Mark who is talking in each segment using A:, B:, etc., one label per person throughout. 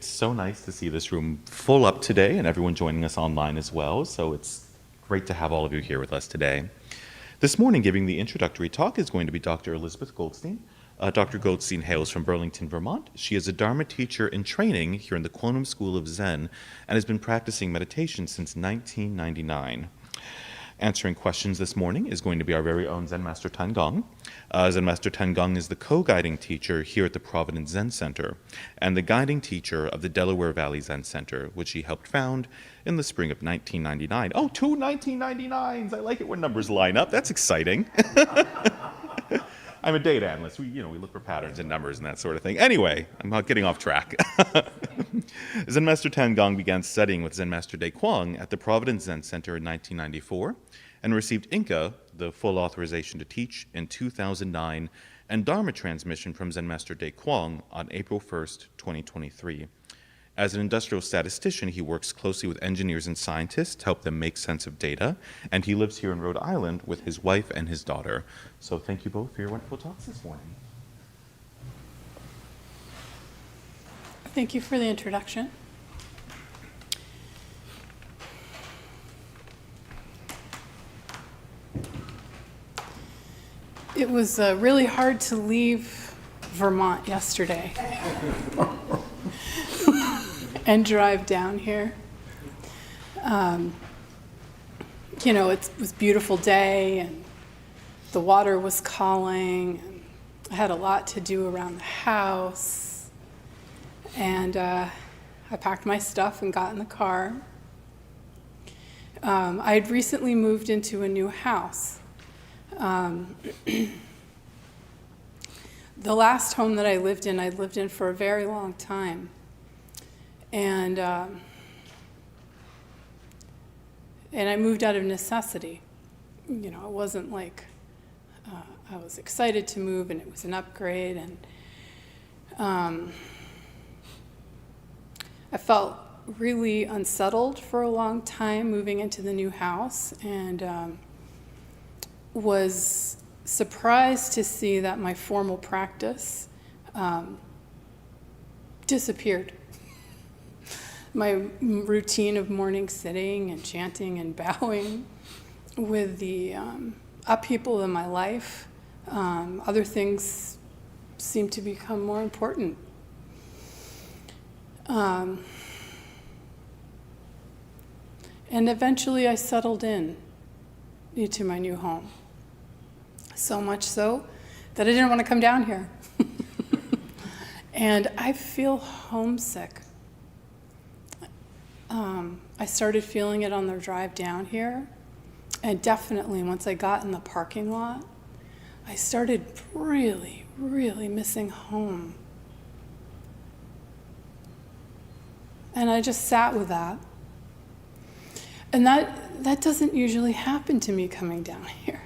A: It's so nice to see this room full up today and everyone joining us online as well. So it's great to have all of you here with us today. This morning, giving the introductory talk is going to be Dr. Elizabeth Goldstein. Dr. Goldstein hails from Burlington, Vermont. She is a Dharma teacher in training here in the Quantum School of Zen and has been practicing meditation since 1999. Answering questions this morning is going to be our very own Zen Master Tan Gong. Zen Master Tan Gong is the co-guiding teacher here at the Providence Zen Center and the guiding teacher of the Delaware Valley Zen Center, which he helped found in the spring of 1999. Oh, two 1999s! I like it when numbers line up. That's exciting. I'm a data analyst. We look for patterns in numbers and that sort of thing. Anyway, I'm not getting off track. Zen Master Tan Gong began studying with Zen Master Dae Kwang at the Providence Zen Center in 1994 and received Inka, the full authorization to teach, in 2009, and Dharma transmission from Zen Master Dae Kwang on April 1st, 2023. As an industrial statistician, he works closely with engineers and scientists to help them make sense of data, and he lives here in Rhode Island with his wife and his daughter. So thank you both for your wonderful talks this morning.
B: Thank you for the introduction. It was really hard to leave Vermont yesterday and drive down here. It was a beautiful day and the water was calling. And I had a lot to do around the house. And I packed my stuff and got in the car. I had recently moved into a new house. The last home that I lived in for a very long time. And I moved out of necessity. It wasn't like I was excited to move and it was an upgrade. And I felt really unsettled for a long time moving into the new house, and was surprised to see that my formal practice disappeared. My routine of morning sitting and chanting and bowing with the upheaval in my life, other things seemed to become more important. And eventually I settled into my new home. So much so that I didn't want to come down here. And I feel homesick. I started feeling it on the drive down here. And definitely once I got in the parking lot, I started really, really missing home. And I just sat with that. And that doesn't usually happen to me coming down here.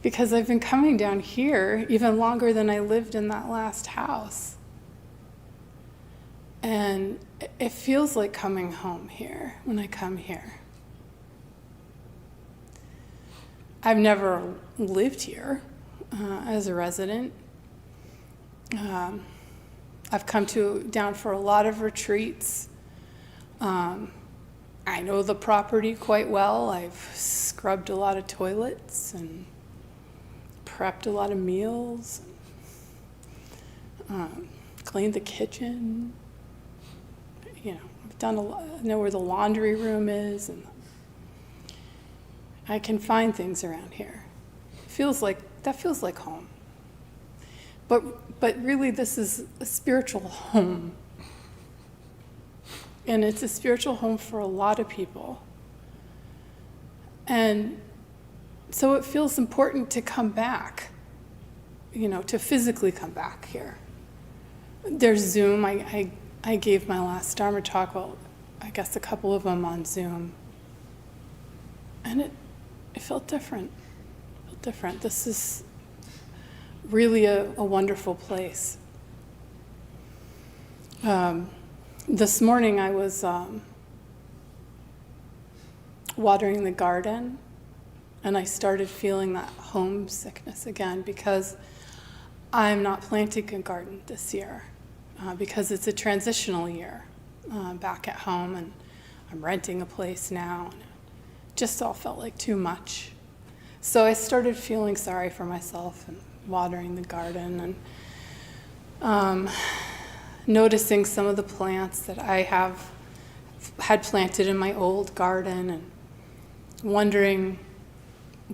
B: Because I've been coming down here even longer than I lived in that last house. And it feels like coming home here when I come here. I've never lived here as a resident. I've come down for a lot of retreats. I know the property quite well. I've scrubbed a lot of toilets and prepped a lot of meals, cleaned the kitchen. I've done a lot. I know where the laundry room is, and I can find things around here. That feels like home. But really, this is a spiritual home. And it's a spiritual home for a lot of people. And so it feels important to come back, to physically come back here. There's Zoom. I gave my last Dharma talk, I guess a couple of them on Zoom. And it felt different. This is really a wonderful place. This morning I was watering the garden, and I started feeling that homesickness again because I'm not planting a garden this year. because it's a transitional year back at home, and I'm renting a place now, and it just all felt like too much. So I started feeling sorry for myself and watering the garden and noticing some of the plants that I had planted in my old garden, and wondering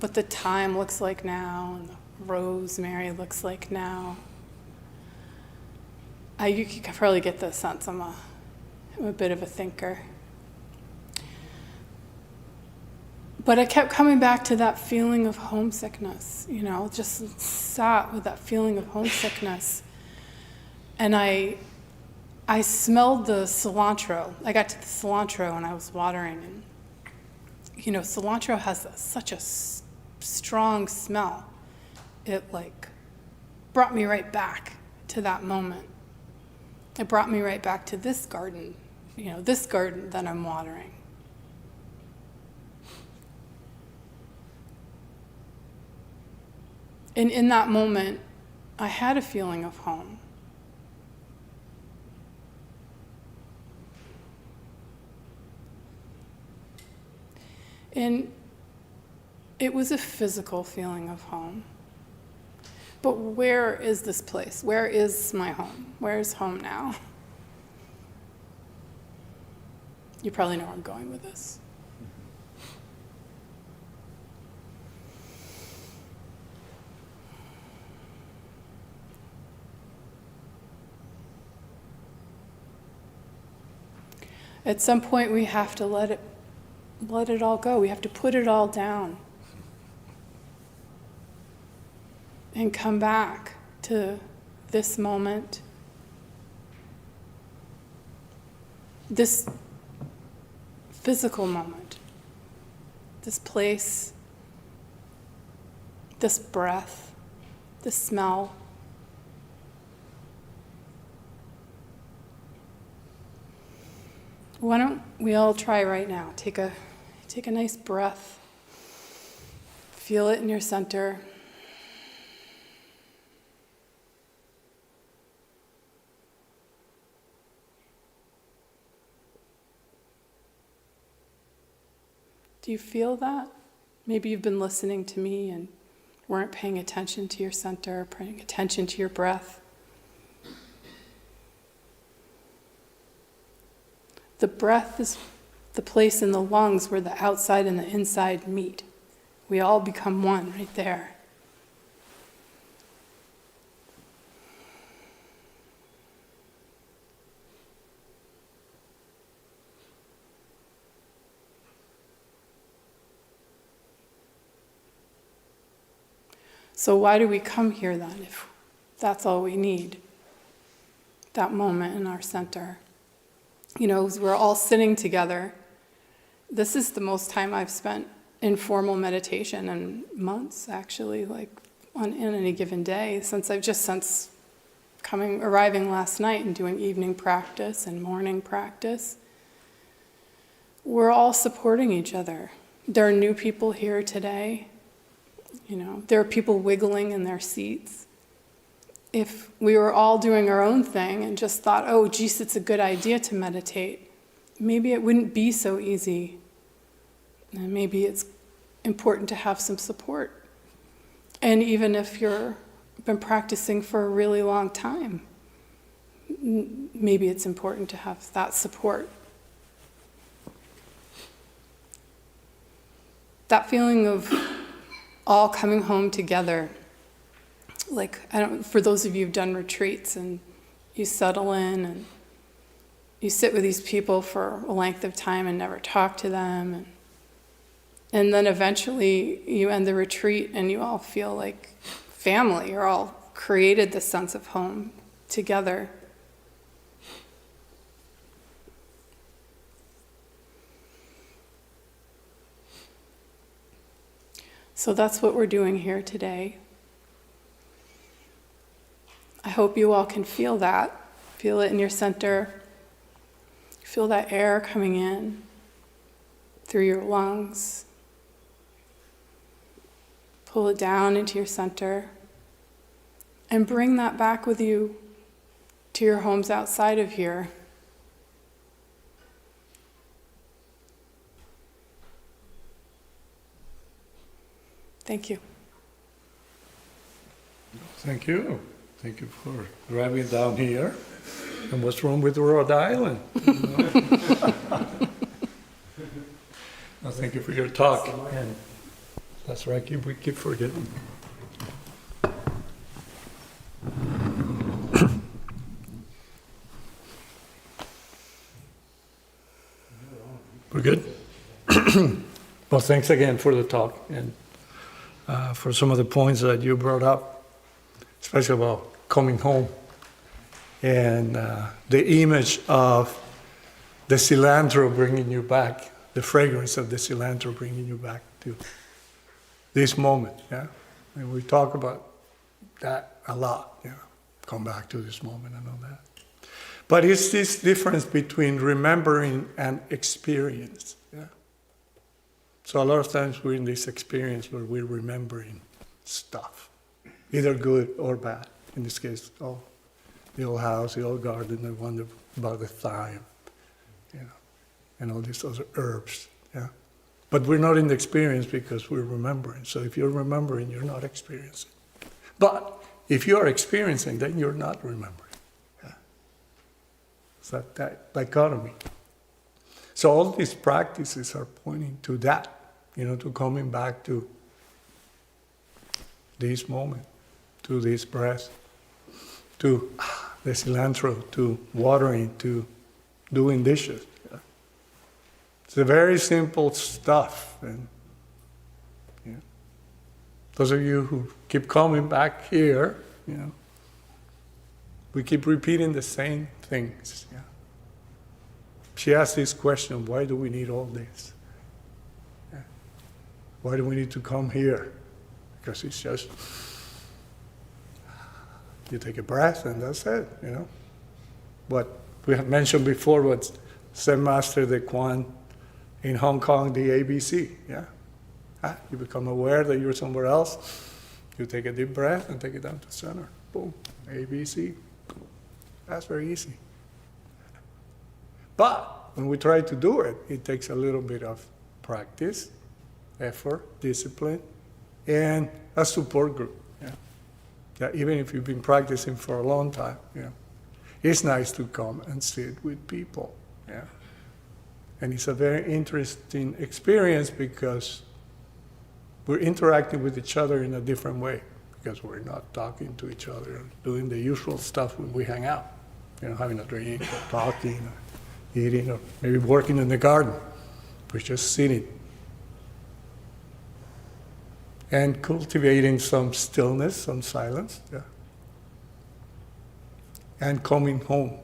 B: what the thyme looks like now and the rosemary looks like now. You can probably get the sense I'm a bit of a thinker. But I kept coming back to that feeling of homesickness, just sat with that feeling of homesickness. And I smelled the cilantro. I got to the cilantro and I was watering, and cilantro has such a strong smell. It brought me right back to that moment. It brought me right back to this garden, this garden that I'm watering. And in that moment, I had a feeling of home. And it was a physical feeling of home. But where is this place? Where is my home? Where is home now? You probably know where I'm going with this. At some point, we have to let it all go. We have to put it all down and come back to this moment, this physical moment, this place, this breath, this smell. Why don't we all try right now? Take a nice breath. Feel it in your center. Do you feel that? Maybe you've been listening to me and weren't paying attention to your center, paying attention to your breath. The breath is the place in the lungs where the outside and the inside meet. We all become one right there. So why do we come here then if that's all we need? That moment in our center. As we're all sitting together, this is the most time I've spent in formal meditation in months, actually, in any given day, since arriving last night and doing evening practice and morning practice. We're all supporting each other. There are new people here today. There are people wiggling in their seats. If we were all doing our own thing and just thought, oh, geez, it's a good idea to meditate, maybe it wouldn't be so easy. And maybe it's important to have some support. And even if you've been practicing for a really long time, maybe it's important to have that support. That feeling of all coming home together. For those of you who've done retreats and you settle in and you sit with these people for a length of time and never talk to them, and then eventually you end the retreat and you all feel like family. You're all created this sense of home together. So that's what we're doing here today. I hope you all can feel that. Feel it in your center. Feel that air coming in through your lungs. Pull it down into your center. And bring that back with you to your homes outside of here. Thank you.
C: Thank you. Thank you for driving down here. And what's wrong with Rhode Island? No, thank you for your talk. And that's right, we keep forgetting. We're good? Well, thanks again for the talk and for some of the points that you brought up, especially about coming home and the image of the cilantro bringing you back, the fragrance of the cilantro bringing you back to this moment. Yeah, and we talk about that a lot. You know, come back to this moment and all that. But it's this difference between remembering and experience. Yeah. So a lot of times we're in this experience where we're remembering stuff, either good or bad. In this case, oh, the old house, the old garden, I wonder about the thyme, you know, and all these other herbs. Yeah. But we're not in the experience because we're remembering. So if you're remembering, you're not experiencing. But if you're experiencing, then you're not remembering. It's that dichotomy. So all these practices are pointing to that, you know, to coming back to this moment, to this breath, to the cilantro, to watering, to doing dishes. Yeah. It's a very simple stuff. And yeah. Those of you who keep coming back here, you know, we keep repeating the same things. Yeah. She asked this question, why do we need all this? Yeah. Why do we need to come here? Because it's just, you take a breath and that's it, you know. What we have mentioned before was Zen Master Dae Kwang in Hong Kong, the ABC. Yeah. You become aware that you're somewhere else, you take a deep breath and take it down to center. Boom, ABC. That's very easy. But when we try to do it, it takes a little bit of practice, effort, discipline, and a support group. Yeah. Yeah, even if you've been practicing for a long time, yeah, it's nice to come and sit with people. Yeah. And it's a very interesting experience because we're interacting with each other in a different way because we're not talking to each other, doing the usual stuff when we hang out, you know, having a drink, or talking, or eating, or maybe working in the garden. We're just sitting and cultivating some stillness, some silence, yeah, and coming home.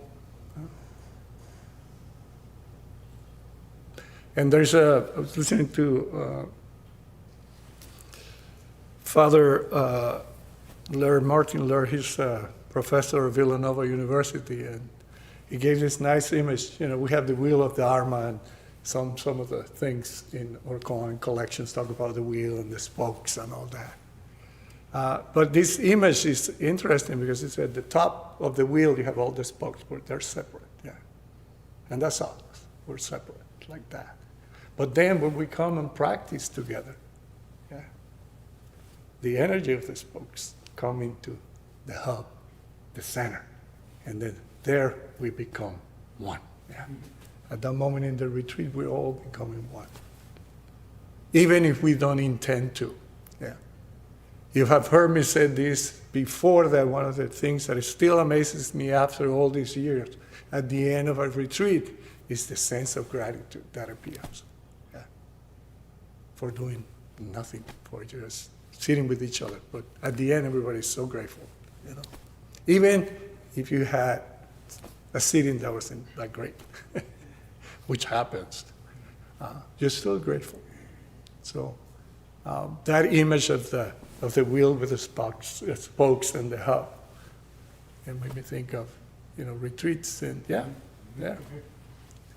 C: And I was listening to Father Martin Laird, he's a professor of Villanova University, and he gave this nice image. You know, we have the wheel of Dharma, and some of the things in our collections talk about the wheel and the spokes and all that. But this image is interesting because it's at the top of the wheel, you have all the spokes, but they're separate. Yeah, and that's all. We're separate like that. But then when we come and practice together, yeah, the energy of the spokes come into the hub, the center, and then there we become one. Yeah. At that moment in the retreat, we're all becoming one. Even if we don't intend to. Yeah. You have heard me say this before, that one of the things that still amazes me after all these years, at the end of a retreat, is the sense of gratitude that appears. Yeah. For doing nothing, for just sitting with each other. But at the end, everybody's so grateful. You know, even if you had a sitting that wasn't that great, which happens, you're still grateful. So that image of the wheel with the spokes and the hub, it made me think of, you know, retreats and yeah.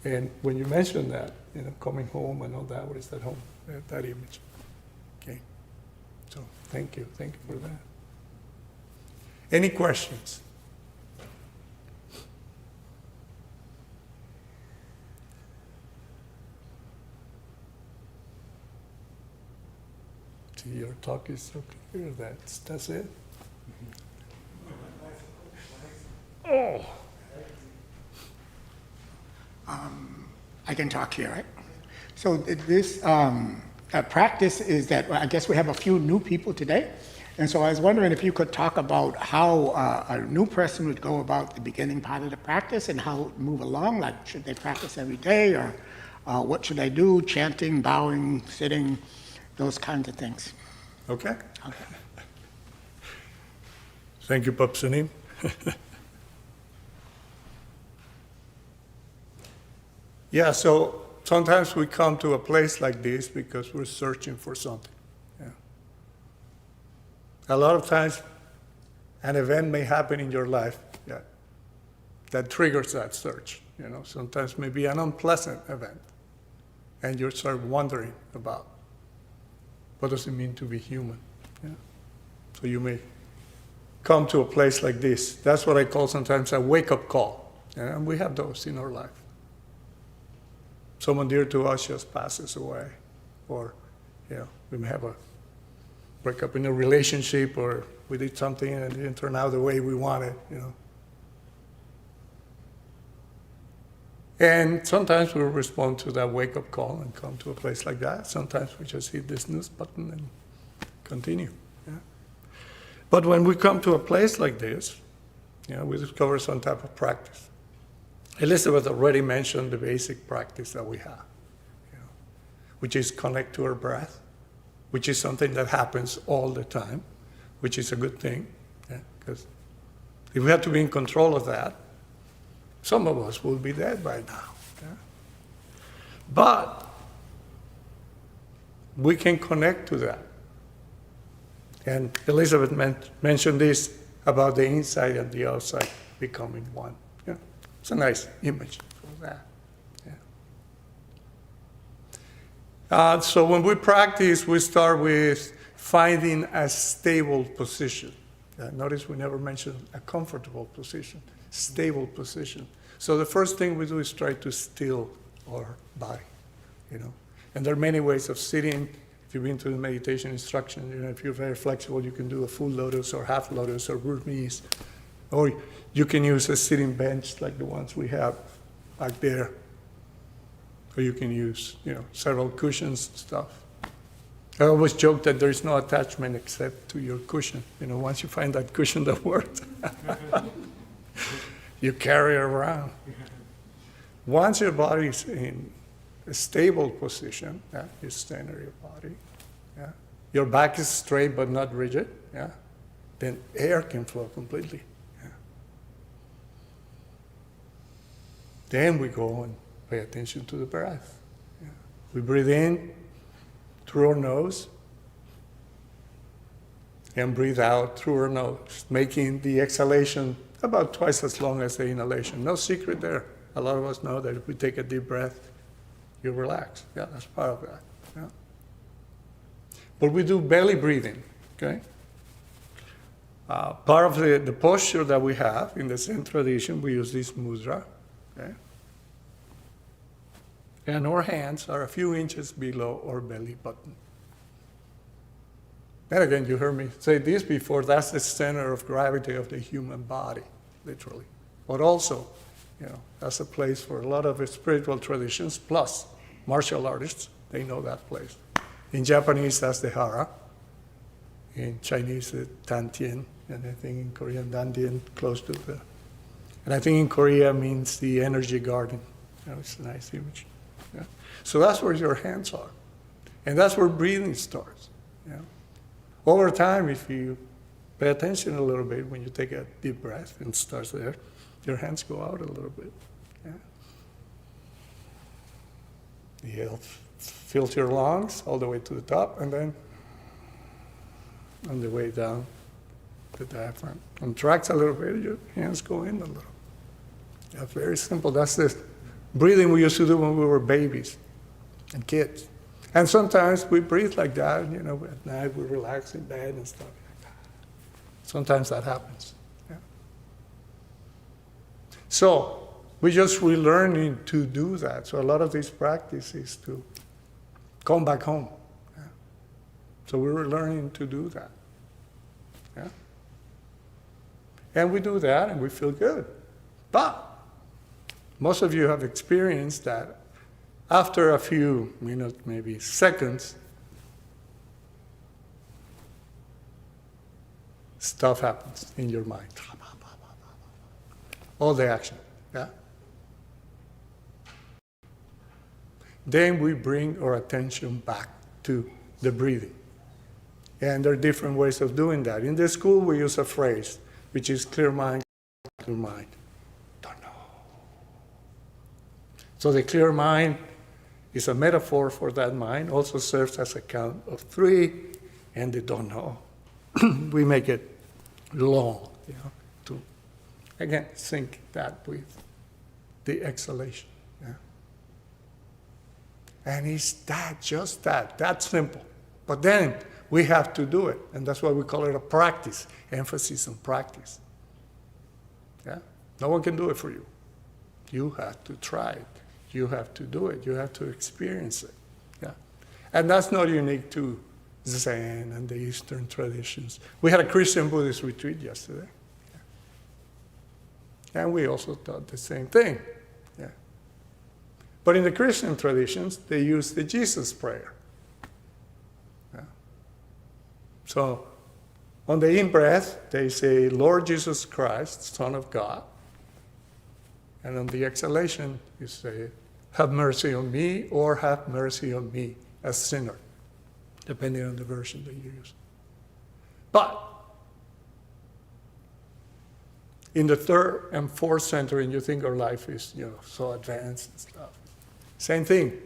C: And when you mentioned that, you know, coming home and all that, what is that home? That image. Okay. So thank you for that. Any questions? Your talk is so clear. That's it. Oh.
D: I can talk here, right? So this practice is that I guess we have a few new people today. And so I was wondering if you could talk about how a new person would go about the beginning part of the practice and how it move along. Like, should they practice every day, or what should they do? Chanting, bowing, sitting, those kinds of things.
C: Okay.
D: Okay.
C: Thank you, Papsanim. Yeah, so sometimes we come to a place like this because we're searching for something. Yeah. A lot of times, an event may happen in your life that triggers that search. Sometimes maybe an unpleasant event, and you start wondering about what does it mean to be human. Yeah. So you may come to a place like this. That's what I call sometimes a wake-up call, and we have those in our life. Someone dear to us just passes away, or we may have a breakup in a relationship, or we did something and it didn't turn out the way we wanted. And sometimes we'll respond to that wake-up call and come to a place like that. Sometimes we just hit this snooze button and continue. Yeah? But when we come to a place like this, we discover some type of practice. Elizabeth already mentioned the basic practice that we have, which is connect to our breath, which is something that happens all the time, which is a good thing, because if we had to be in control of that, some of us will be dead by now. Yeah? But we can connect to that. And Elizabeth mentioned this about the inside and the outside becoming one. Yeah? It's a nice image for that. Yeah. So when we practice, we start with finding a stable position. Notice we never mentioned a comfortable position, stable position. So the first thing we do is try to still our body, And there are many ways of sitting. If you've been to the meditation instruction, if you're very flexible, you can do a full lotus or half lotus or Burmese. Or you can use a sitting bench like the ones we have back there. Or you can use, several cushions and stuff. I always joke that there is no attachment except to your cushion. Once you find that cushion that works, you carry it around. Once your body is in a stable position, you center your body. Your back is straight but not rigid. Then air can flow completely. Then we go and pay attention to the breath. We breathe in through our nose and breathe out through our nose, making the exhalation about twice as long as the inhalation. No secret there. A lot of us know that if we take a deep breath, you relax. Yeah, that's part of that. Yeah. But we do belly breathing, okay? Part of the posture that we have in the Zen tradition, we use this mudra, okay? And our hands are a few inches below our belly button. And again, you heard me say this before, that's the center of gravity of the human body, literally. But also, that's a place for a lot of spiritual traditions, plus martial artists, they know that place. In Japanese, that's the hara. In Chinese, the tantien, and I think in Korean, dandian, close to the. And I think in Korea means the energy garden. It's a nice image. Yeah. So that's where your hands are. And that's where breathing starts. Yeah. Over time, if you pay attention a little bit, when you take a deep breath and starts there, your hands go out a little bit. Yeah. The air fills your lungs all the way to the top, and then on the way down, the diaphragm contracts a little bit, your hands go in a little. Yeah, very simple. That's the breathing we used to do when we were babies and kids. And sometimes we breathe like that, at night we relax in bed and stuff like that. Sometimes that happens. Yeah. So we're just relearning to do that. So a lot of these practices to come back home. Yeah. So we were learning to do that. Yeah? And we do that and we feel good. But most of you have experienced that after a few minutes, maybe seconds, stuff happens in your mind. All the action. Yeah? Then we bring our attention back to the breathing. And there are different ways of doing that. In the school, we use a phrase, which is clear mind, clear mind. Don't know. So the clear mind is a metaphor for that mind, also serves as a count of 3, and the don't know. We make it long, to, again, sync that with the exhalation. Yeah? And it's just that simple. But then we have to do it, and that's why we call it a practice, emphasis on practice. Yeah? No one can do it for you. You have to try it. You have to do it. You have to experience it. Yeah? And that's not unique to Zen and the Eastern traditions. We had a Christian Buddhist retreat yesterday. Yeah. And we also taught the same thing. Yeah. But in the Christian traditions, they use the Jesus prayer. Yeah. So on the in-breath, they say, Lord Jesus Christ, Son of God. And on the exhalation, you say, have mercy on me, or have mercy on me, a sinner, depending on the version that you use. But in the 3rd and 4th century, and you think our life is, so advanced and stuff. Same thing.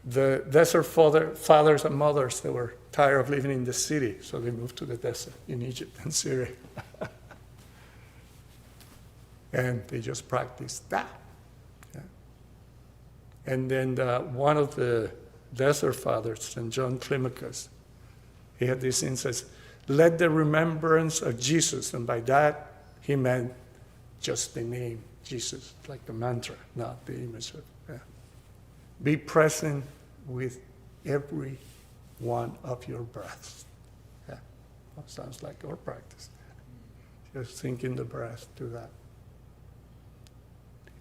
C: The desert fathers and mothers, they were tired of living in the city, so they moved to the desert in Egypt and Syria. And they just practiced that. Yeah. And then one of the desert fathers, St. John Climacus, he had this insight, let the remembrance of Jesus, and by that he meant just the name Jesus, like the mantra, not the image of be present with every one of your breaths. Yeah. That sounds like our practice. Just thinking the breath to that.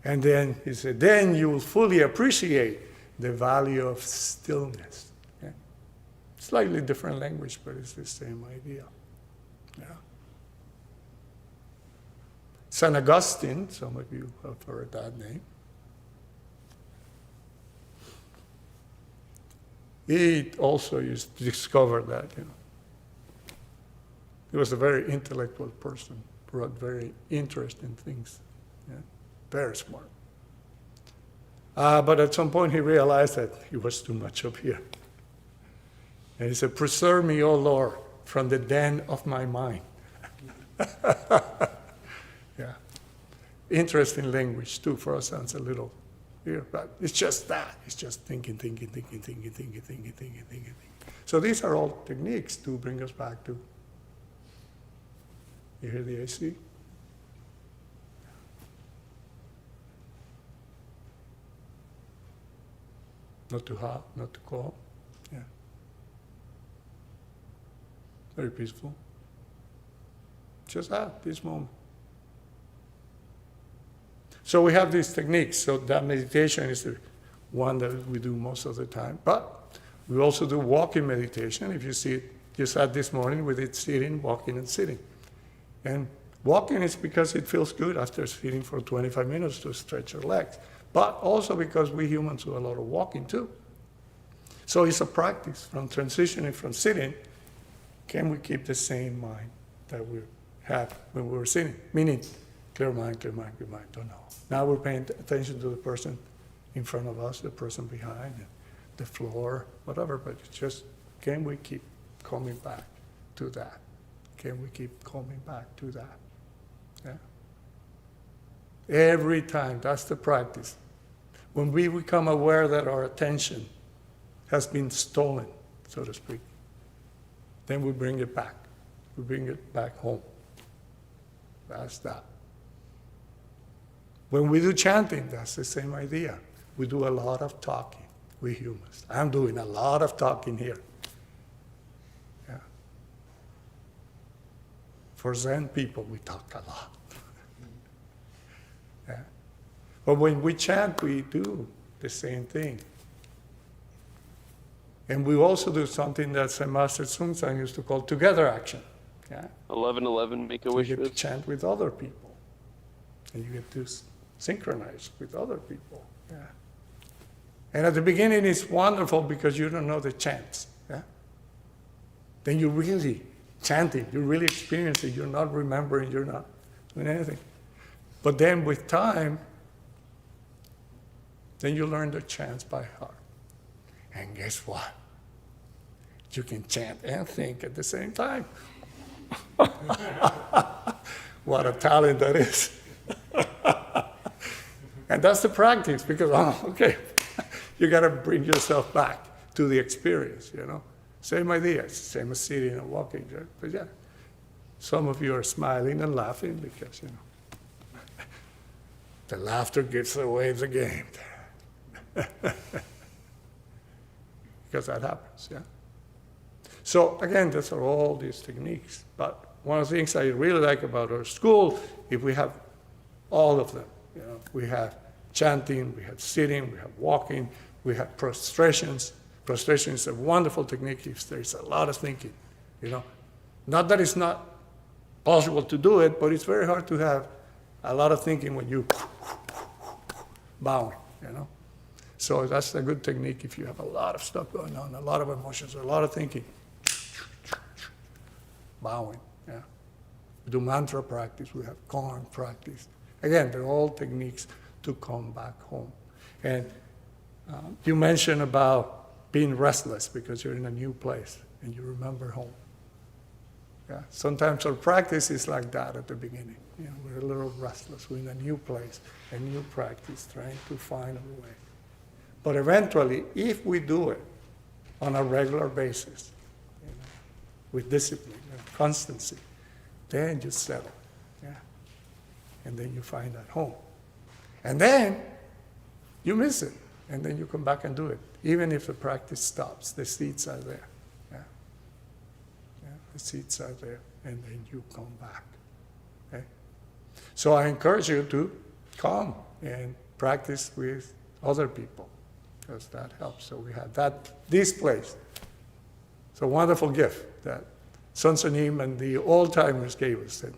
C: And then he said, then you will fully appreciate the value of stillness. Yeah? Slightly different language, but it's the same idea. Yeah. St. Augustine, some of you have heard that name. He also used to discover that, He was a very intellectual person, wrote very interesting things. Yeah? Very smart. But at some point he realized that he was too much up here. And he said, preserve me, O Lord, from the den of my mind. Yeah. Interesting language, too, for us sounds a little weird, but it's just that. It's just thinking. So these are all techniques to bring us back to, you hear the AC? Not too hot, not too cold. Yeah. Very peaceful. Just at this moment. So we have these techniques. So that meditation is the one that we do most of the time. But we also do walking meditation. If you see it, you sat this morning, we did sitting, walking, and sitting. And walking is because it feels good after sitting for 25 minutes to stretch your legs. But also because we humans do a lot of walking too. So it's a practice from transitioning from sitting. Can we keep the same mind that we had when we were sitting? Meaning, clear mind, don't know. Now we're paying attention to the person in front of us, the person behind, the floor, whatever, but it's just, can we keep coming back to that? Can we keep coming back to that? Yeah. Every time, that's the practice. When we become aware that our attention has been stolen, so to speak, then we bring it back. We bring it back home. That's that. When we do chanting, that's the same idea. We do a lot of talking, we humans. I'm doing a lot of talking here. For Zen people, we talk a lot. Yeah. But when we chant, we do the same thing. And we also do something that Zen Master Tan used to call together action. Yeah?
E: 11:11, make a
C: You
E: wish
C: get to
E: with.
C: chant with other people. And you get to synchronize with other people. Yeah. And at the beginning, it's wonderful because you don't know the chants. Yeah? Then you really chanting, you really experience it. You're not remembering, you're not doing anything. But then with time, then you learn the chants by heart. And guess what? You can chant and think at the same time. What a talent that is. And that's the practice because, okay, you got to bring yourself back to the experience, you know. Same idea, same as sitting and walking. But yeah, some of you are smiling and laughing because, you know, the laughter gives away the game. Because that happens, yeah. So again, those are all these techniques. But one of the things I really like about our school, if we have all of them, you know, we have chanting, we have sitting, we have walking, we have prostrations. Prostration is a wonderful technique if there's a lot of thinking, you know. Not that it's not possible to do it, but it's very hard to have a lot of thinking when you bow, you know. So that's a good technique if you have a lot of stuff going on, a lot of emotions, a lot of thinking. Bowing, yeah. We do mantra practice, we have Gong practice. Again, they're all techniques to come back home. And you mentioned about being restless because you're in a new place and you remember home. Yeah. Sometimes our practice is like that at the beginning. You know, we're a little restless. We're in a new place, a new practice, trying to find our way. But eventually, if we do it on a regular basis, you know, with discipline and constancy, then you settle. Yeah. And then you find that home. And then you miss it. And then you come back and do it. Even if the practice stops, the seeds are there. Yeah. Yeah, the seeds are there. And then you come back. Okay? So I encourage you to come and practice with other people, because that helps. So we have this place. It's a wonderful gift that Sun Sunim and the old-timers gave us. And,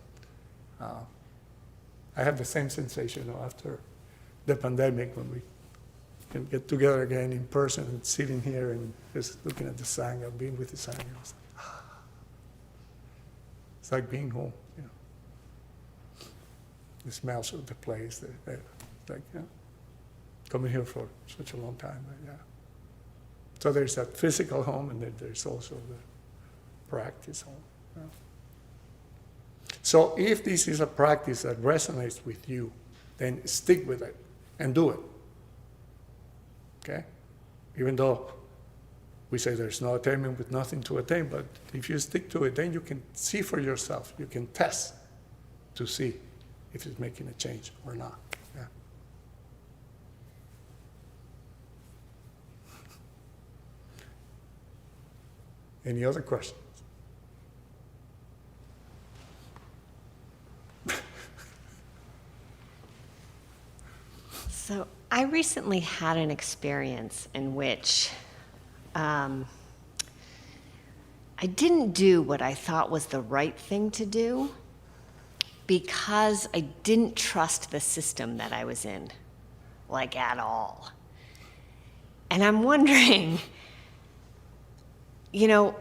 C: I have the same sensation after the pandemic when we can get together again in person and sitting here and just looking at the sangha, being with the sangha. It's like being home, you know. The smells of the place, like, you know, coming here for such a long time, but yeah. So there's that physical home, and then there's also the practice home. Yeah. So if this is a practice that resonates with you, then stick with it and do it. Okay? Even though we say there's no attainment with nothing to attain, but if you stick to it, then you can see for yourself. You can test to see if it's making a change or not. Yeah. Any other questions?
F: So I recently had an experience in which I didn't do what I thought was the right thing to do because I didn't trust the system that I was in, like at all. And I'm wondering, you know,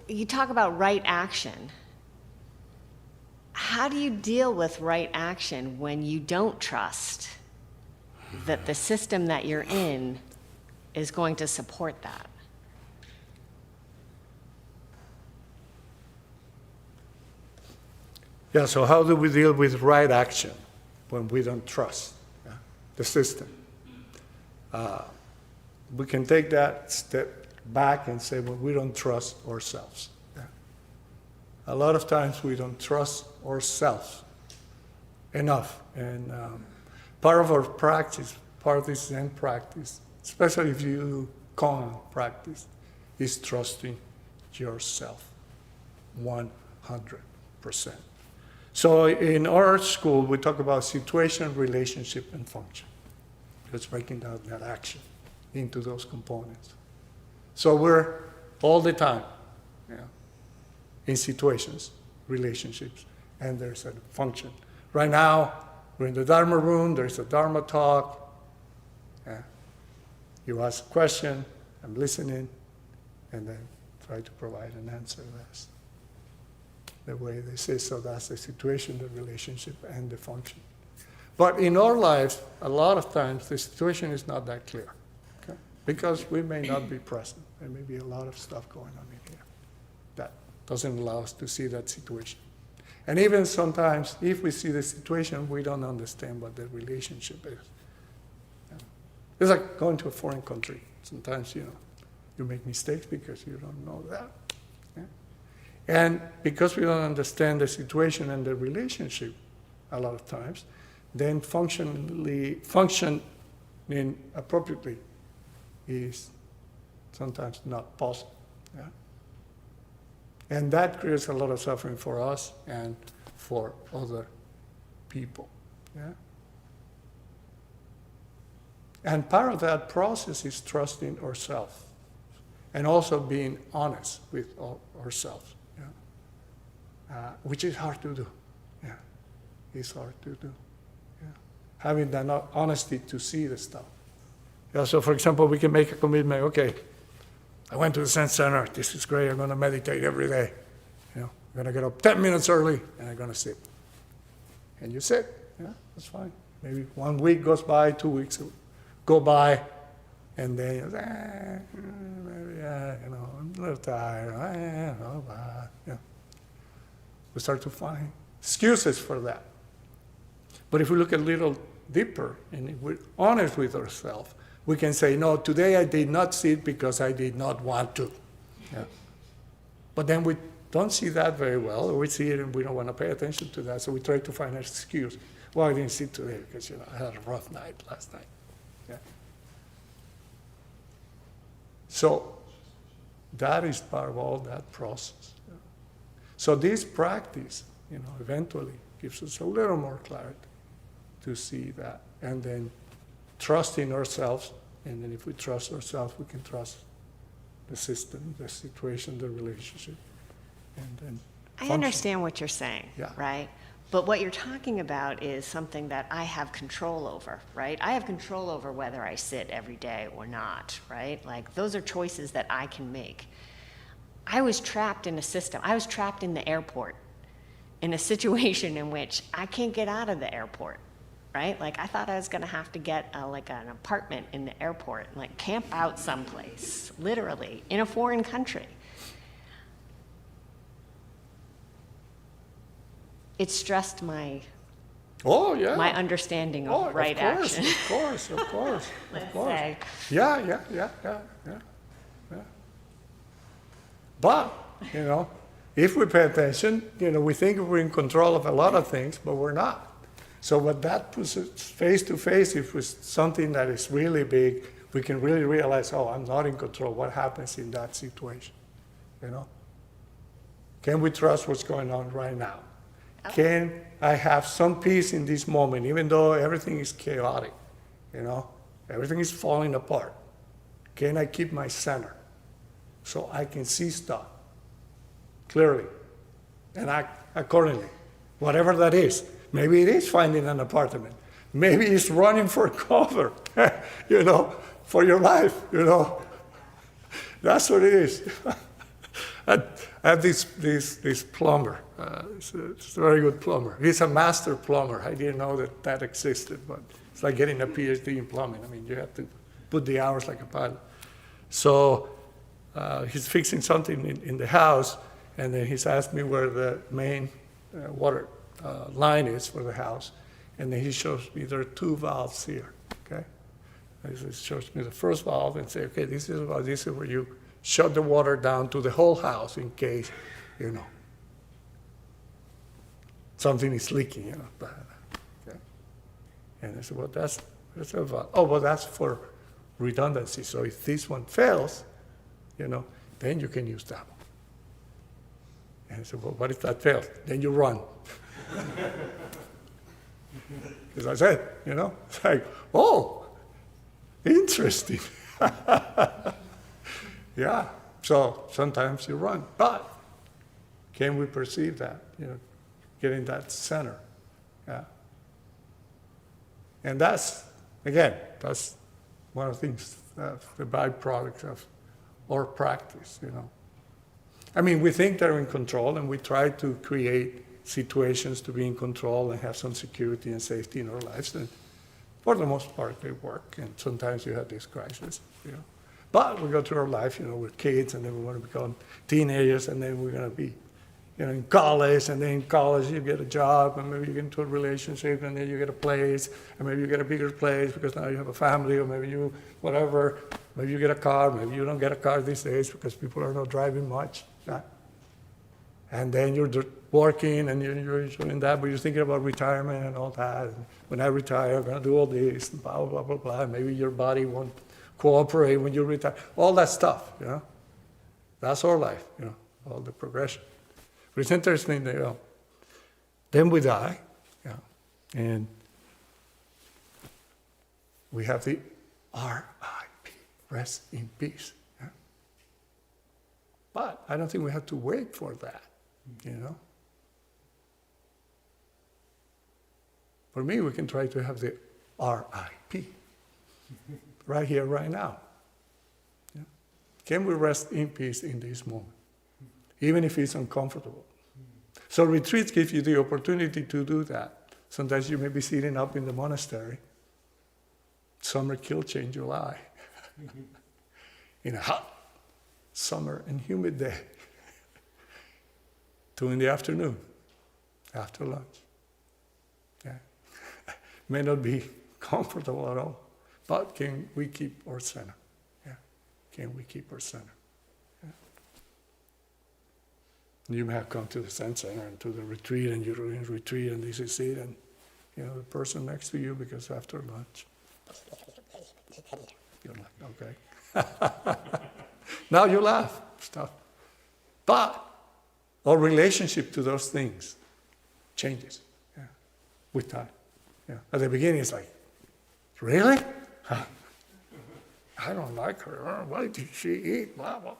F: you talk about right action. How do you deal with right action when you don't trust that the system that you're in is going to support that?
C: Yeah, so how do we deal with right action when we don't trust the system? We can take that step back and say, well, we don't trust ourselves. Yeah. A lot of times we don't trust ourselves enough. And part of our practice, part of this Zen practice, especially if you do Gong practice, is trusting yourself 100%. 100%. So in our school, we talk about situation, relationship, and function. It's breaking down that action into those components. So we're all the time in situations, relationships, and there's a function. Right now, we're in the Dharma room, there's a Dharma talk. You ask a question, I'm listening, and then try to provide an answer. That's the way they say. So that's the situation, the relationship, and the function. But in our lives, a lot of times, the situation is not that clear, okay? Because we may not be present. There may be a lot of stuff going on in here that doesn't allow us to see that situation. And even sometimes, if we see the situation, we don't understand what the relationship is. It's like going to a foreign country. Sometimes, you make mistakes because you don't know that. Yeah? And because we don't understand the situation and the relationship a lot of times, then functioning appropriately is sometimes not possible. Yeah? And that creates a lot of suffering for us and for other people. Yeah? And part of that process is trusting ourselves and also being honest with ourselves, which is hard to do. Yeah, it's hard to do. Yeah. Having that honesty to see the stuff. Yeah, so, for example, we can make a commitment. Okay, I went to the Zen Center. This is great. I'm going to meditate every day. I'm going to get up 10 minutes early, and I'm going to sit. And you sit. Yeah, that's fine. Maybe 1 week goes by, 2 weeks go by, and then you say, maybe, I'm a little tired. We start to find excuses for that. But if we look a little deeper and if we're honest with ourselves, we can say, no, today I did not sit because I did not want to. Yeah. But then we don't see that very well, or we see it and we don't want to pay attention to that, so we try to find an excuse. Well, I didn't sit today because I had a rough night last night. Yeah. So that is part of all that process. Yeah. So this practice, eventually gives us a little more clarity to see that, and then trusting ourselves, and then if we trust ourselves, we can trust the system, the situation, the relationship, and then function.
F: I understand what you're saying,
C: Yeah.
F: right? But what you're talking about is something that I have control over, right? I have control over whether I sit every day or not, right? Like, those are choices that I can make. I was trapped in a system. I was trapped in the airport in a situation in which I can't get out of the airport, right? Like, I thought I was going to have to get an apartment in the airport, like camp out someplace, literally, in a foreign country. It stressed my understanding of right action.
C: Of course.
F: Let's say.
C: Yeah. But, if we pay attention, we think we're in control of a lot of things, but we're not. So what that puts us face to face, if it's something that is really big, we can really realize, I'm not in control. What happens in that situation? Can we trust what's going on right now? Can I have some peace in this moment, even though everything is chaotic, everything is falling apart? Can I keep my center so I can see stuff clearly and act accordingly? Whatever that is. Maybe it is finding an apartment. Maybe it's running for cover, for your life, That's what it is. I have this plumber. It's a very good plumber. He's a master plumber. I didn't know that existed, but it's like getting a PhD in plumbing. I mean, you have to put the hours like a pilot. So he's fixing something in the house, and then he's asked me where the main water line is for the house, and then he shows me there are two valves here. Okay, he shows me the first valve and say, okay, this is where you shut the water down to the whole house in case, something is leaking, Okay. And I said, well, that's a valve. Oh, well, that's for redundancy. So if this one fails, then you can use that one. And I said, well, what if that fails? Then you run. As I said, it's like, oh, interesting. Yeah, so sometimes you run, but can we perceive that, getting that center? Yeah. And that's one of the things, the byproducts of our practice, I mean, we think they're in control, and we try to create situations to be in control and have some security and safety in our lives. And for the most part, they work. And sometimes you have these crises, But we go through our life, we're kids, and then we want to become teenagers, and then we're going to be, in college, and then in college you get a job, and maybe you get into a relationship, and then you get a place, and maybe you get a bigger place because now you have a family, or maybe you, whatever, maybe you get a car, maybe you don't get a car these days because people are not driving much. And then you're working, and you're doing that, but you're thinking about retirement and all that. And when I retire, I'm going to do all this, and blah, blah, blah, blah. Maybe your body won't cooperate when you retire. All that stuff, That's our life, all the progression. But it's interesting that, then we die, and we have the RIP, rest in peace. But I don't think we have to wait for that, For me, we can try to have the RIP, right here, right now. Can we rest in peace in this moment, even if it's uncomfortable? So retreats give you the opportunity to do that. Sometimes you may be sitting up in the monastery, summer kilts in July, in a hot summer and humid day, 2 p.m, after lunch. May not be comfortable at all, but can we keep our center? Can we keep our center? You may have come to the Zen Center and to the retreat, and you're in retreat, and this is it, and the person next to you, because after lunch, you're like, okay. Now you laugh, stuff. But our relationship to those things changes with time. At the beginning, it's like, really? I don't like her. Why did she eat? Blah, blah.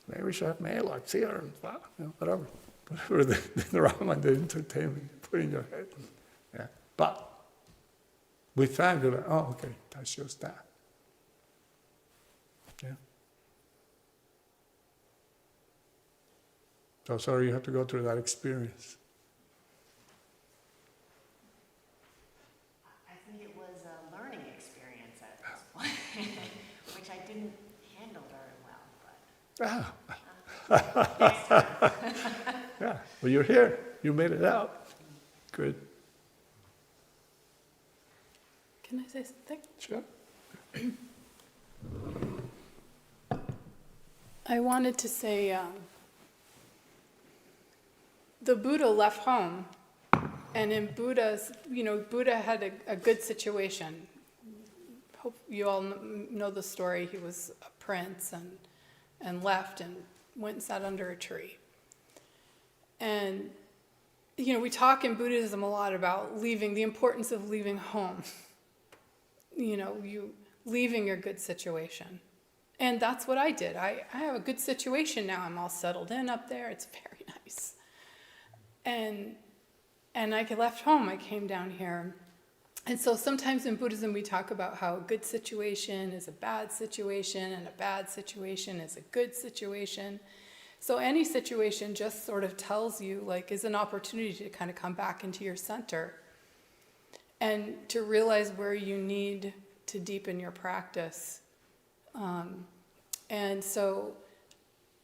C: Maybe she had male like here and blah, whatever. Whatever the drama and the entertainment put in your head. But with time, you're like, oh, okay, that's just that. So sorry you have to go through that experience.
F: I think it was a learning experience at this point, which I didn't handle very well. But next time.
C: Yeah, well, you're here. You made it out. Good.
B: Can I say something?
C: Sure.
B: I wanted to say, the Buddha left home, and in Buddha's, Buddha had a good situation. Hope you all know the story. He was a prince and left and went and sat under a tree. And, we talk in Buddhism a lot about the importance of leaving home. You leaving your good situation. And that's what I did. I have a good situation now. I'm all settled in up there. It's very nice. And I left home. I came down here. And so sometimes in Buddhism we talk about how a good situation is a bad situation and a bad situation is a good situation. So any situation just sort of tells you, is an opportunity to kind of come back into your center and to realize where you need to deepen your practice. And so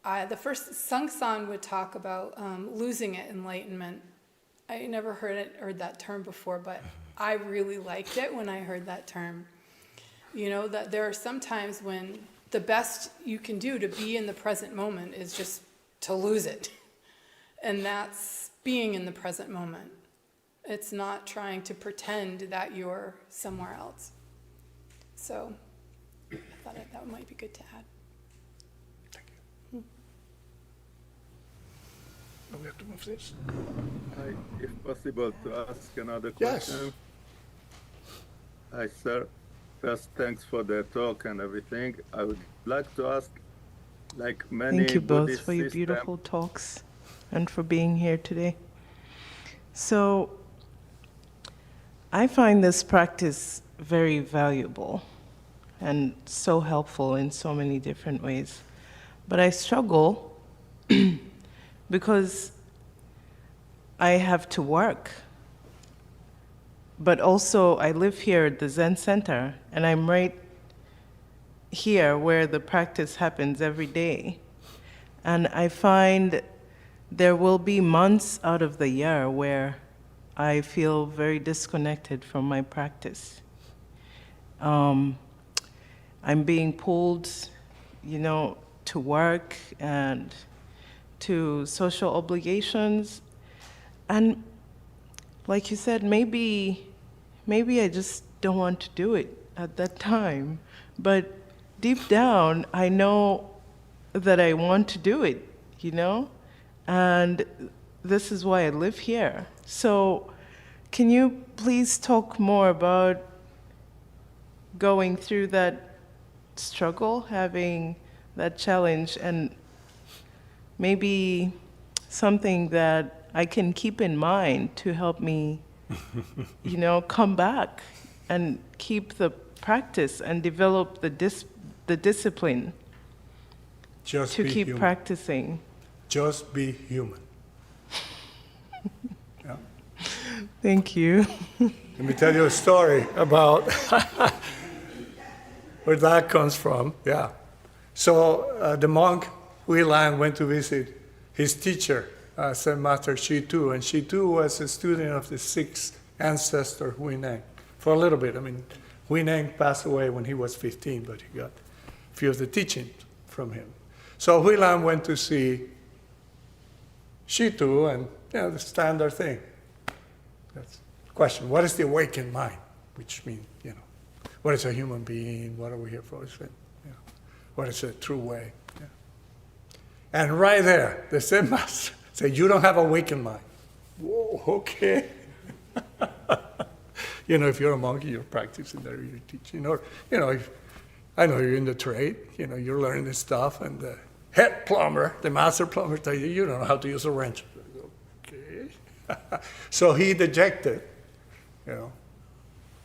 B: the first Sangsan would talk about losing it, enlightenment. I never heard that term before, but I really liked it when I heard that term. That there are some times when the best you can do to be in the present moment is just to lose it. And that's being in the present moment. It's not trying to pretend that you're somewhere else. So I thought that might be good to add.
C: Thank you. So we have to move this.
E: If possible, to ask another
C: Yes.
E: question. Hi, sir. First, thanks for the talk and everything. I would like to ask, like many
G: Thank you both
E: Buddhist
G: for your
E: system-
G: beautiful talks and for being here today. So, I find this practice very valuable and so helpful in so many different ways. But I struggle because I have to work. But also, I live here at the Zen Center, and I'm right here where the practice happens every day. And I find there will be months out of the year where I feel very disconnected from my practice. I'm being pulled, to work and to social obligations. And like you said, maybe I just don't want to do it at that time. But deep down, I know that I want to do it, And this is why I live here. So can you please talk more about going through that struggle, having that challenge, and maybe something that I can keep in mind to help me, come back and keep the practice and develop the discipline
C: Just
G: to
C: be
G: keep
C: human.
G: practicing.
C: Just be human. Yeah.
G: Thank you.
C: Let me tell you a story about where that comes from. Yeah. So the monk Hui Lan went to visit his teacher, Zen Master Tu, and Tu was a student of the sixth ancestor Hui Neng for a little bit. I mean, Hui Neng passed away when he was 15, but he got a few of the teachings from him. So Hui Lan went to see Tu, and the standard thing. That's the question: what is the awakened mind? Which means, what is a human being? What are we here for? What is a true way? Yeah. And right there, the Zen Master said, "You don't have awakened mind." Whoa, okay. If you're a monk, you're practicing there, you're teaching, or I know you're in the trade. You're learning this stuff, and the head plumber, the master plumber, tells you you don't know how to use a wrench. Okay. So he dejected,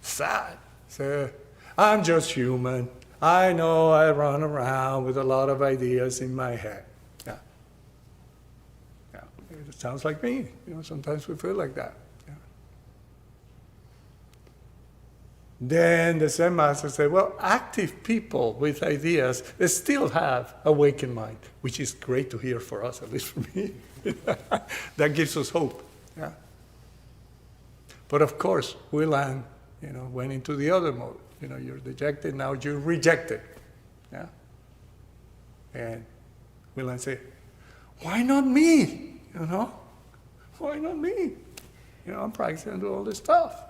C: sad. Said, "I'm just human. I know I run around with a lot of ideas in my head." Yeah. It sounds like me. Sometimes we feel like that. Yeah. Then the Zen Master said, well, active people with ideas, they still have awakened mind, which is great to hear for us, at least for me. That gives us hope. Yeah. But of course, Hui Lan, went into the other mode. You're dejected, now you're rejected. Yeah. And Hui Lan said, why not me? Why not me? I'm practicing and do all this stuff.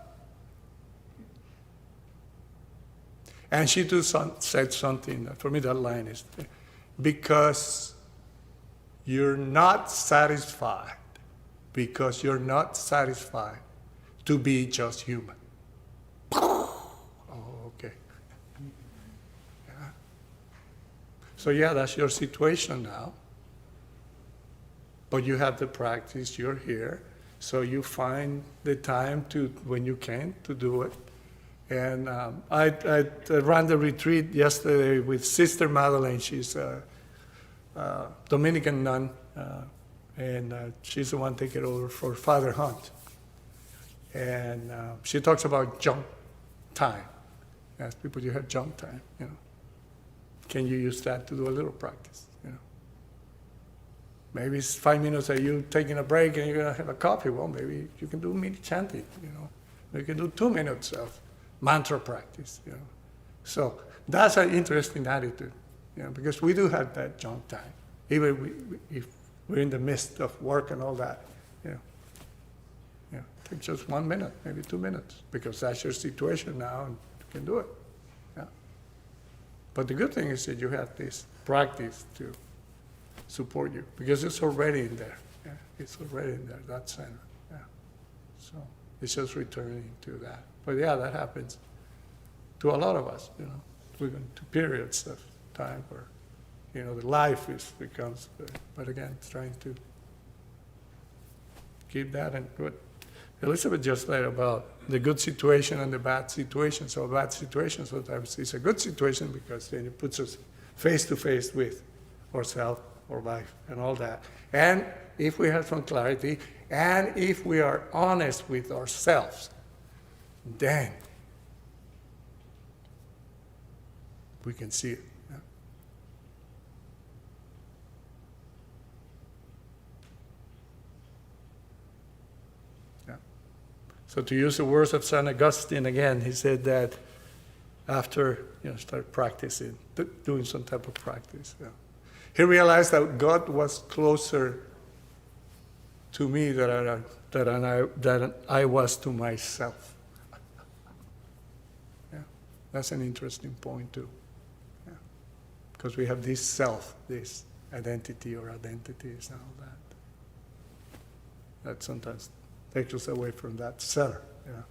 C: And she too said something, for me that line is, because you're not satisfied to be just human. Oh, okay. Yeah. So that's your situation now. But you have the practice, you're here, so you find the time when you can, to do it. And I ran the retreat yesterday with Sister Madeleine. She's a Dominican nun, and she's the one taking over for Father Hunt. And she talks about junk time. Ask people, you have junk time, Can you use that to do a little practice, Maybe it's 5 minutes that you're taking a break and you're going to have a coffee. Well, maybe you can do mini chanting, You can do 2 minutes of mantra practice, So that's an interesting attitude, because we do have that junk time, even if we're in the midst of work and all that, Take just 1 minute, maybe 2 minutes, because that's your situation now, and you can do it. Yeah. But the good thing is that you have this practice to support you, because it's already in there. Yeah, it's already in there, that center. Yeah. So it's just returning to that. But yeah, that happens to a lot of us, you know. We're going to periods of time where, you know, the life becomes, but again, it's trying to keep that in good. Elizabeth just said about the good situation and the bad situation. So a bad situation sometimes is a good situation because then it puts us face to face with ourselves, our life, and all that. And if we have some clarity, and if we are honest with ourselves, then we can see it. Yeah. Yeah. So to use the words of St. Augustine again, he said that after start practicing, doing some type of practice, he realized that God was closer to me than I was to myself. Yeah, that's an interesting point too. Yeah. Because we have this self, this identity or identities and all that. That sometimes takes us away from that center. Yeah.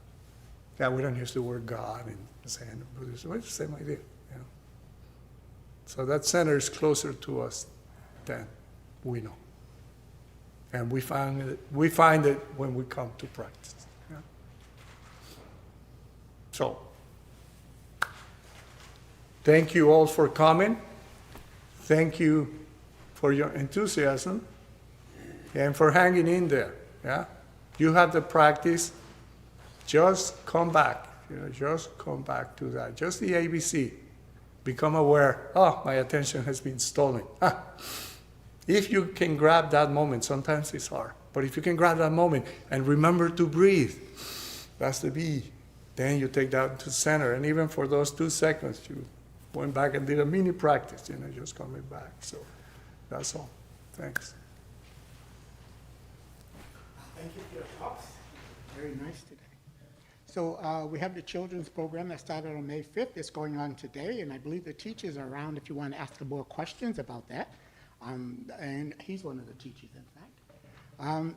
C: Yeah, we don't use the word God in Zen or Buddhism. It's the same idea. Yeah. So that center is closer to us than we know. And we find it when we come to practice. Yeah. So, thank you all for coming. Thank you for your enthusiasm and for hanging in there. Yeah, you have the practice. Just come back. Just come back to that. Just the ABC. Become aware. Oh, my attention has been stolen. If you can grab that moment, sometimes it's hard, but if you can grab that moment and remember to breathe, that's the B. Then you take that to center, and even for those 2 seconds, you went back and did a mini practice, just coming back. So that's all. Thanks.
D: Thank you for your talks. Very nice today. So we have the children's program that started on May 5th. It's going on today, and I believe the teachers are around if you want to ask more questions about that. And he's one of the teachers, in fact.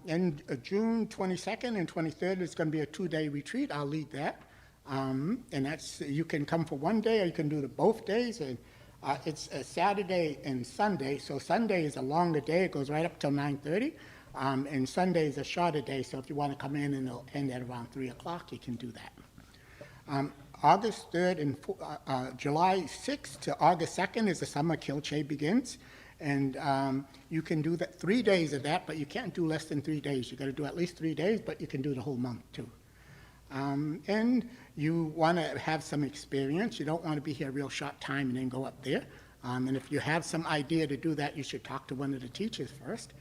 D: And June 22nd and 23rd is going to be a 2-day retreat. I'll lead that. And that's, you can come for 1 day or you can do it both days. And it's a Saturday and Sunday. So Sunday is a longer day. It goes right up till 9:30. And Sunday is a shorter day. So if you want to come in and it'll end at around 3 o'clock, you can do that. August 3rd and July 6th to August 2nd is the summer Kilche begins. And you can do that 3 days of that, but you can't do less than 3 days. You got to do at least 3 days, but you can do the whole month too. And you want to have some experience. You don't want to be here a real short time and then go up there. And if you have some idea to do that, you should talk to one of the teachers first.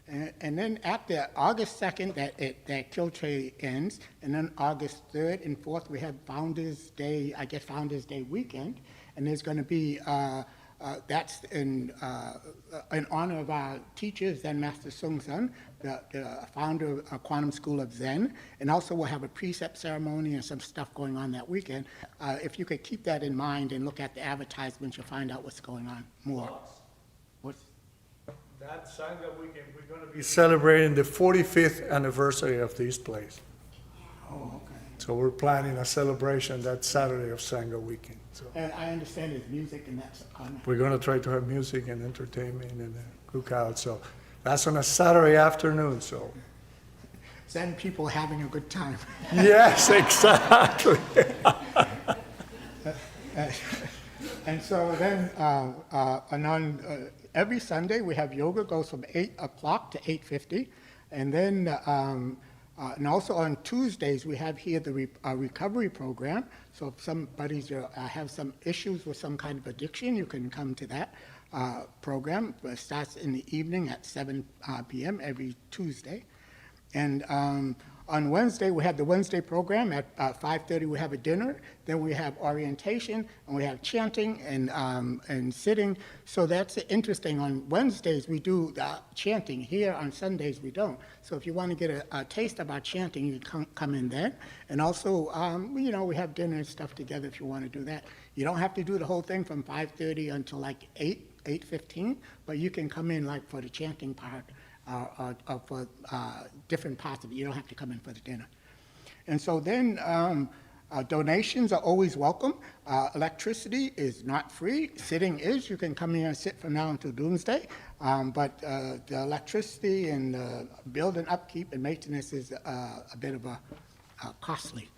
D: And then after August 2nd, that Kilche ends. And then August 3rd and 4th, we have Founders Day, Founders Day weekend. And there's going to be that's in honor of our teacher, Zen Master Sun, the founder of Quantum School of Zen. And also we'll have a precept ceremony and some stuff going on that weekend. If you could keep that in mind and look at the advertisements, you'll find out what's going on more.
C: That Sangha weekend, we're going to be celebrating the 45th anniversary of this place.
D: Oh, okay.
C: So we're planning a celebration that Saturday of Sangha weekend. So
D: And I understand there's music and that's on.
C: we're going to try to have music and entertainment and a cookout. So that's on a Saturday afternoon. So
D: Zen people having a good time.
C: yes, exactly.
D: And so then, every Sunday, we have yoga goes from 8 o'clock to 8:50. And then, and also on Tuesdays, we have here the recovery program. So if somebody's have some issues with some kind of addiction, you can come to that program. It starts in the evening at 7 p.m. every Tuesday. And on Wednesday, we have the Wednesday program. At 5:30, we have a dinner. Then we have orientation, and we have chanting and sitting. So that's interesting. On Wednesdays, we do the chanting. Here on Sundays, we don't. So if you want to get a taste about chanting, you can come in then. And also, we have dinner and stuff together if you want to do that. You don't have to do the whole thing from 5:30 until like 8:15, but you can come in like for the chanting part for different parts of it. You don't have to come in for the dinner. And so then donations are always welcome. Electricity is not free. Sitting is. You can come here and sit from now until doomsday. But the electricity and the building upkeep and maintenance is a bit of a costly.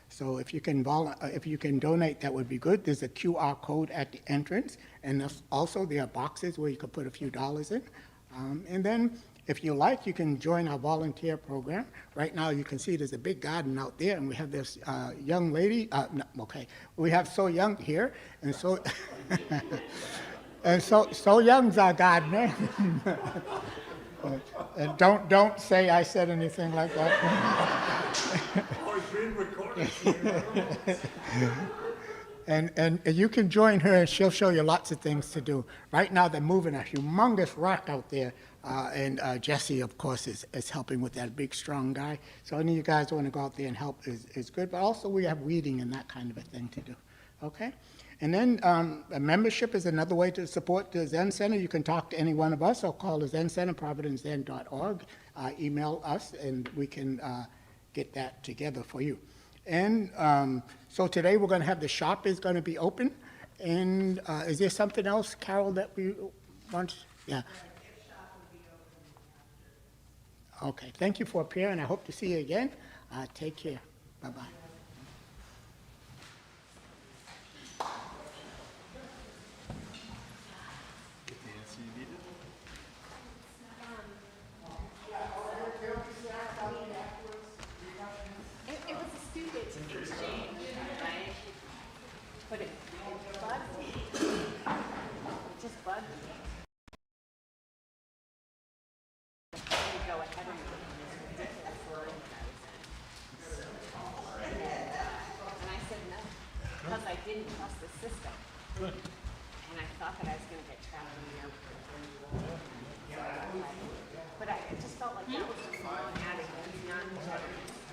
D: So if you can donate, that would be good. There's a QR code at the entrance, and also there are boxes where you could put a few dollars in. And then, if you like, you can join our volunteer program. Right now, you can see there's a big garden out there, and we have this young lady. We have So Young here, and so and So Young's our gardener. And don't say I said anything like that. And you can join her, and she'll show you lots of things to do. Right now, they're moving a humongous rock out there, and Jesse, of course, is helping with that big, strong guy. So any of you guys want to go out there and help is good. But also, we have weeding and that kind of a thing to do. Okay? And then a membership is another way to support the Zen Center. You can talk to any one of us or call the Zen Center, providencezen.org. Email us, and we can get that together for you. And so today we're going to have the shop is going to be open. And is there something else, Carol, that we want? Yeah. Okay. Thank you for appearing. I hope to see you again. Take care. Bye-bye.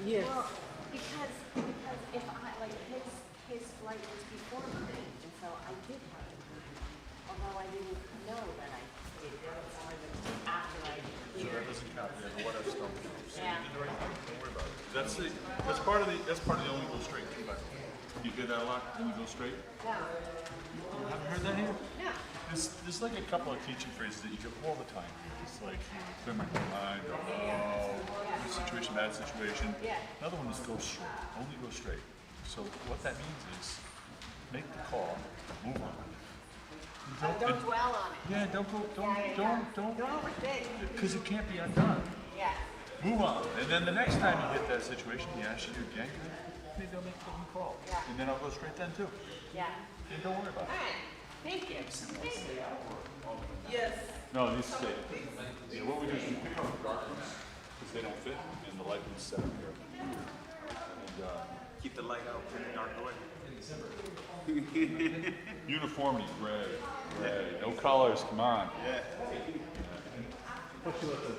F: Yes. Well, because if I, like, his flight was before mine, and so I did have the time, although I didn't know that I did it after I
H: So that doesn't count. Yeah, but what else don't count? So
F: Yeah.
H: you did the right thing. Don't worry about it. That's part of the only go straight. You hear that a lot? Only go straight?
F: No.
H: You haven't heard that here?
F: No.
H: There's like a couple of teaching phrases that you get all the time. It's like clear my mind, good situation, bad situation.
F: Yeah.
H: Another one is go straight. Only go straight. So what that means is make the call, move on.
F: Don't dwell on it.
H: Yeah, don't
F: Don't overthink.
H: because it can't be undone.
F: Yeah.
H: Move on. And then the next time you hit that situation, he asks you again, maybe I'll make a call.
F: Yeah.
H: And then I'll go straight then too.
F: Yeah.
H: And don't worry about
F: All
H: it.
F: right. Thank you. Thank you.
G: Yes.
H: No, it needs to stay. Yeah, what we do is we pick up the dark ones because they don't fit and the light one's set up here. And
I: Keep the light out from the dark away.
H: uniformity, gray, no colors, come on.
I: Yeah.
H: Plus you let the